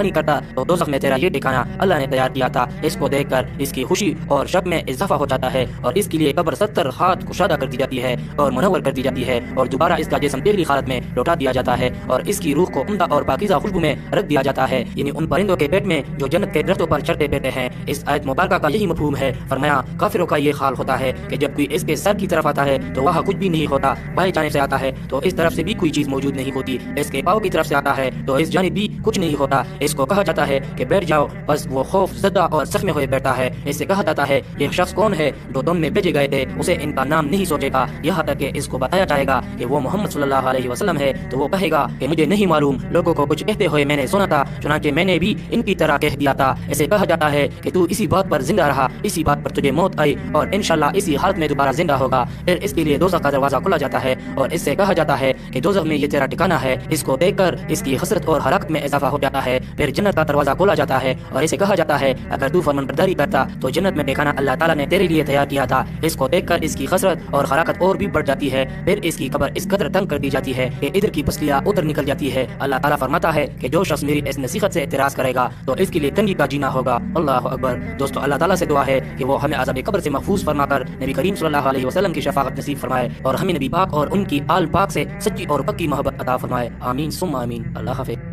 نہیں کرتا تو دوزخ میں تیرا یہ ٹھکانہ اللہ نے تیار کیا تھا۔ اس کو دیکھ کر اس کی خوشی اور شک میں اضافہ ہو جاتا ہے اور اس کے لیے قبر 70 ہاتھ کشادہ کر دی جاتی ہے اور منور کر دی جاتی ہے اور دوبارہ اس کا جسم پہلی حالت میں لوٹا دیا جاتا ہے اور اس کی روح کو عمدہ اور پاکیزہ خوشبو میں رکھ دیا جاتا ہے، یعنی ان پرندوں کے پیٹ میں جو جنت کے درختوں پر چڑھتے پھرتے ہیں۔ اس آیت مبارکہ کا یہی مفہوم ہے۔ فرمایا کافروں کا یہ حال ہوتا ہے کہ جب کوئی اس کے سر کی طرف آتا ہے تو وہاں کچھ بھی نہیں ہوتا، بائیں جانب سے آتا ہے تو اس طرف سے بھی کوئی چیز موجود نہیں ہوتی، اس کے پاؤں کی طرف سے آتا ہے تو اس جانب بھی کچھ نہیں ہوتا۔ اس کو کہا جاتا ہے کہ بیٹھ جاؤ، بس وہ خوف زدہ اور زخمی ہوئے بیٹھا ہے۔ اس سے کہا جاتا ہے یہ شخص کون ہے جو تم میں بھیجے گئے تھے، اسے ان کا نام نہیں سوچے گا، یہاں تک کہ اس کو بتایا جائے گا کہ وہ محمد صلی اللہ علیہ وسلم ہے تو وہ کہے گا کہ مجھے نہیں معلوم، لوگوں کو کچھ کہتے ہوئے میں نے سنا تھا، چنانچہ میں نے بھی ان کی طرح کہہ دیا تھا۔ اسے کہا جاتا ہے کہ تو اسی بات پر زندہ رہا، اسی بات پر تجھے موت آئی اور انشاءاللہ اسی حالت میں دوبارہ زندہ ہوگا۔ پھر اس کے لیے دوزخ کا دروازہ کھلا جاتا ہے اور اس سے کہا جاتا ہے کہ دوزخ میں یہ تیرا ٹھکانہ ہے۔ اس کو دیکھ کر اس کی حسرت اور ہلاکت میں اضافہ ہو جاتا ہے۔ پھر جنت کا دروازہ کھولا جاتا ہے اور اسے کہا جاتا ہے اگر تو فرمانبرداری کرتا تو جنت میں ٹھکانہ اللہ تعالیٰ نے تیرے لیے تیار کیا تھا۔ اس کو دیکھ کر اس کی حسرت اور ہلاکت اور بھی بڑھ جاتی ہے۔ پھر اس کی قبر اس قدر تنگ کر دی جاتی ہے کہ ادھر کی پسلیاں ادھر نکل جاتی ہے۔ اللہ تعالیٰ فرماتا ہے کہ جو شخص میری اس نصیحت سے اعتراض کرے گا تو اس کے لیے تنگی کا جینا ہوگا۔ اللہ اکبر۔ دوستو اللہ تعالیٰ سے دعا ہے کہ وہ ہمیں عذاب قبر سے محفوظ فرما کر نبی کریم صلی اللہ علیہ وسلم کی شفاعت نصیب فرمائے اور ہمیں نبی پاک اور ان کی آل پاک سے سچی اور پکی محبت عطا فرمائے۔ آمین ثم آمین۔ اللہ حافظ۔